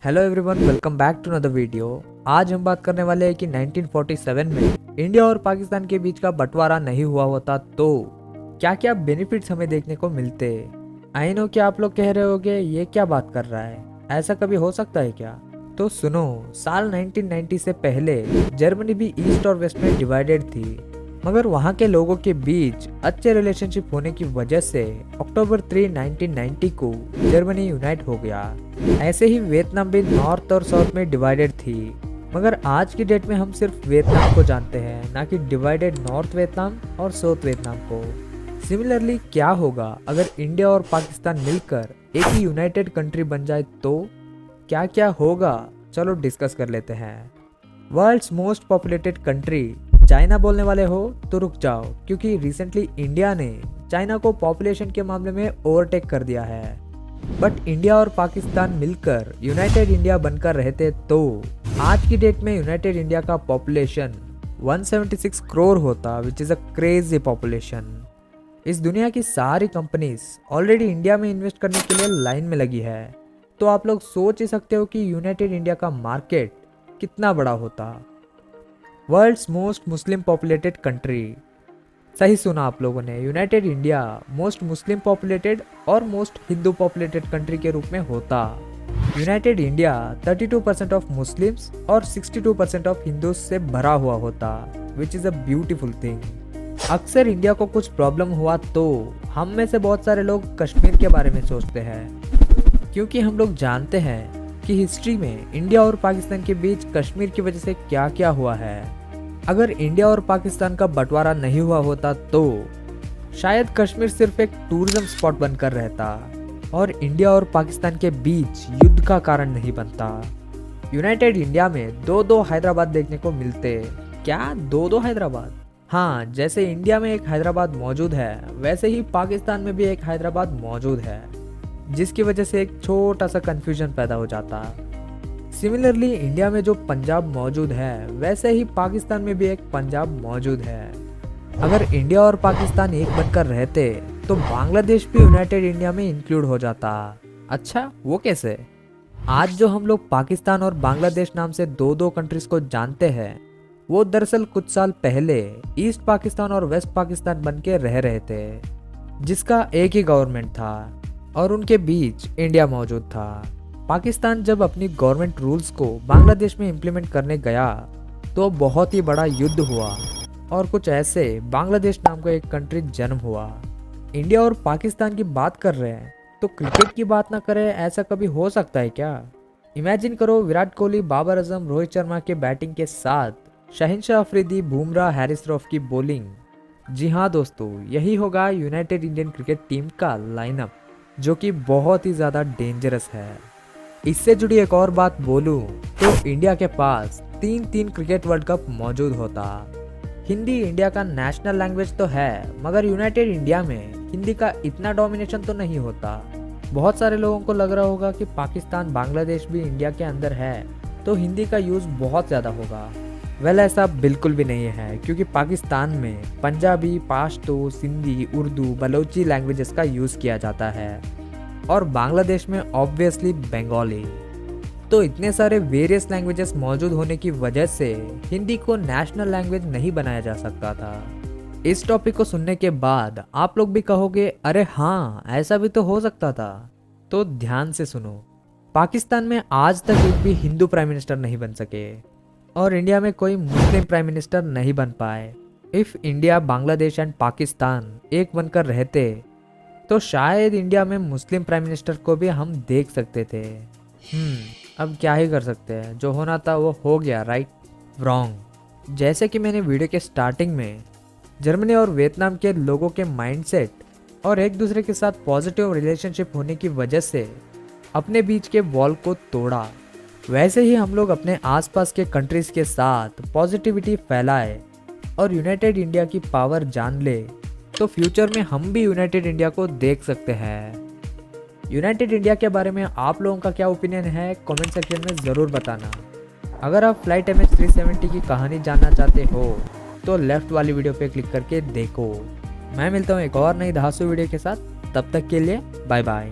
Hello everyone, welcome back to another video. आज हम बात करने वाले हैं कि 1947 में इंडिया और पाकिस्तान के बीच का बंटवारा नहीं हुआ होता तो क्या क्या बेनिफिट्स हमें देखने को मिलते। आई नो कि आप लोग कह रहे होगे ये क्या बात कर रहा है, ऐसा कभी हो सकता है क्या? तो सुनो, साल 1990 से पहले जर्मनी भी ईस्ट और वेस्ट में डिवाइडेड थी, मगर वहाँ के लोगों के बीच अच्छे रिलेशनशिप होने की वजह से अक्टूबर 3, 1990 को जर्मनी यूनाइट हो गया। ऐसे ही वियतनाम भी नॉर्थ और साउथ में डिवाइडेड थी, मगर आज की डेट में हम सिर्फ वियतनाम को जानते हैं, ना कि डिवाइडेड नॉर्थ वियतनाम और साउथ वियतनाम को। सिमिलरली क्या होगा अगर इंडिया और पाकिस्तान मिलकर एक ही यूनाइटेड कंट्री बन जाए तो क्या क्या होगा, चलो डिस्कस कर लेते हैं। World's most populated country, China बोलने वाले हो तो रुक जाओ, क्योंकि रिसेंटली इंडिया ने चाइना को पॉपुलेशन के मामले में ओवरटेक कर दिया है। बट इंडिया और पाकिस्तान मिलकर यूनाइटेड इंडिया बनकर रहते तो आज की डेट में यूनाइटेड इंडिया का पॉपुलेशन 176 करोड़ होता, which is a crazy population. इस दुनिया की सारी कंपनीज ऑलरेडी इंडिया में इन्वेस्ट करने के लिए लाइन में लगी है, तो आप लोग सोच ही सकते हो कि यूनाइटेड इंडिया का मार्केट कितना बड़ा होता। वर्ल्ड्स मोस्ट मुस्लिम पॉपुलेटेड कंट्री, सही सुना आप लोगों ने, यूनाइटेड इंडिया मोस्ट मुस्लिम पॉपुलेटेड और मोस्ट हिंदू पॉपुलेटेड कंट्री के रूप में होता। यूनाइटेड इंडिया 32% ऑफ मुस्लिम्स और 62% ऑफ हिंदूज से भरा हुआ होता, which is a beautiful thing. अक्सर इंडिया को कुछ प्रॉब्लम हुआ तो हम में से बहुत सारे लोग कश्मीर के बारे में सोचते हैं, क्योंकि हम लोग जानते हैं कि हिस्ट्री में इंडिया और पाकिस्तान के बीच कश्मीर की वजह से क्या क्या हुआ है। अगर इंडिया और पाकिस्तान का बंटवारा नहीं हुआ होता तो शायद कश्मीर सिर्फ एक टूरिज्म स्पॉट बनकर रहता और इंडिया और पाकिस्तान के बीच युद्ध का कारण नहीं बनता। यूनाइटेड इंडिया में दो हैदराबाद देखने को मिलते। क्या दो हैदराबाद? हाँ, जैसे इंडिया में एक हैदराबाद मौजूद है, वैसे ही पाकिस्तान में भी एक हैदराबाद मौजूद है, जिसकी वजह से एक छोटा सा कंफ्यूजन पैदा हो जाता। सिमिलरली इंडिया में जो पंजाब मौजूद है, वैसे ही पाकिस्तान में भी एक पंजाब मौजूद है। अगर इंडिया और पाकिस्तान एक बनकर रहते तो बांग्लादेश भी यूनाइटेड इंडिया में इंक्लूड हो जाता। अच्छा, वो कैसे? आज जो हम लोग पाकिस्तान और बांग्लादेश नाम से दो कंट्रीज को जानते हैं, वो दरअसल कुछ साल पहले ईस्ट पाकिस्तान और वेस्ट पाकिस्तान बन के रह रहे थे, जिसका एक ही गवर्नमेंट था और उनके बीच इंडिया मौजूद था। पाकिस्तान जब अपनी गवर्नमेंट रूल्स को बांग्लादेश में इम्प्लीमेंट करने गया तो बहुत ही बड़ा युद्ध हुआ और कुछ ऐसे बांग्लादेश नाम का एक कंट्री जन्म हुआ। इंडिया और पाकिस्तान की बात कर रहे हैं तो क्रिकेट की बात ना करें, ऐसा कभी हो सकता है क्या? इमेजिन करो, विराट कोहली, बाबर आजम, रोहित शर्मा के बैटिंग के साथ शहनशाह अफरीदी, बुमराह, हैरिस रऊफ की बॉलिंग। जी हाँ दोस्तों, यही होगा यूनाइटेड इंडियन क्रिकेट टीम का लाइनअप, जो कि बहुत ही ज़्यादा डेंजरस है। इससे जुड़ी एक और बात बोलूं तो इंडिया के पास तीन क्रिकेट वर्ल्ड कप मौजूद होता। हिंदी इंडिया का नेशनल लैंग्वेज तो है, मगर यूनाइटेड इंडिया में हिंदी का इतना डोमिनेशन तो नहीं होता। बहुत सारे लोगों को लग रहा होगा कि पाकिस्तान, बांग्लादेश भी इंडिया के अंदर है तो हिंदी का यूज़ बहुत ज़्यादा होगा। वेल, ऐसा बिल्कुल भी नहीं है, क्योंकि पाकिस्तान में पंजाबी, पाश्तो, सिंधी, उर्दू, बलोची लैंग्वेजेस का यूज़ किया जाता है और बांग्लादेश में ऑब्वियसली बंगाली। तो इतने सारे वेरियस लैंग्वेजेस मौजूद होने की वजह से हिंदी को नेशनल लैंग्वेज नहीं बनाया जा सकता था। इस टॉपिक को सुनने के बाद आप लोग भी कहोगे, अरे हाँ, ऐसा भी तो हो सकता था। तो ध्यान से सुनो, पाकिस्तान में आज तक एक भी हिंदू प्राइम मिनिस्टर नहीं बन सके और इंडिया में कोई मुस्लिम प्राइम मिनिस्टर नहीं बन पाए। If India, Bangladesh and Pakistan एक बनकर रहते तो शायद इंडिया में मुस्लिम प्राइम मिनिस्टर को भी हम देख सकते थे। अब क्या ही कर सकते हैं, जो होना था वो हो गया, राइट? रॉन्ग। जैसे कि मैंने वीडियो के स्टार्टिंग में जर्मनी और वियतनाम के लोगों के माइंडसेट और एक दूसरे के साथ पॉजिटिव रिलेशनशिप होने की वजह से अपने बीच के वॉल को तोड़ा, वैसे ही हम लोग अपने आसपास के कंट्रीज के साथ पॉजिटिविटी फैलाए और यूनाइटेड इंडिया की पावर जान ले तो फ्यूचर में हम भी यूनाइटेड इंडिया को देख सकते हैं। यूनाइटेड इंडिया के बारे में आप लोगों का क्या ओपिनियन है, कमेंट सेक्शन में ज़रूर बताना। अगर आप फ्लाइट MH370 की कहानी जानना चाहते हो तो लेफ्ट वाली वीडियो पे क्लिक करके देखो। मैं मिलता हूँ एक और नई धांसू वीडियो के साथ, तब तक के लिए बाय बाय।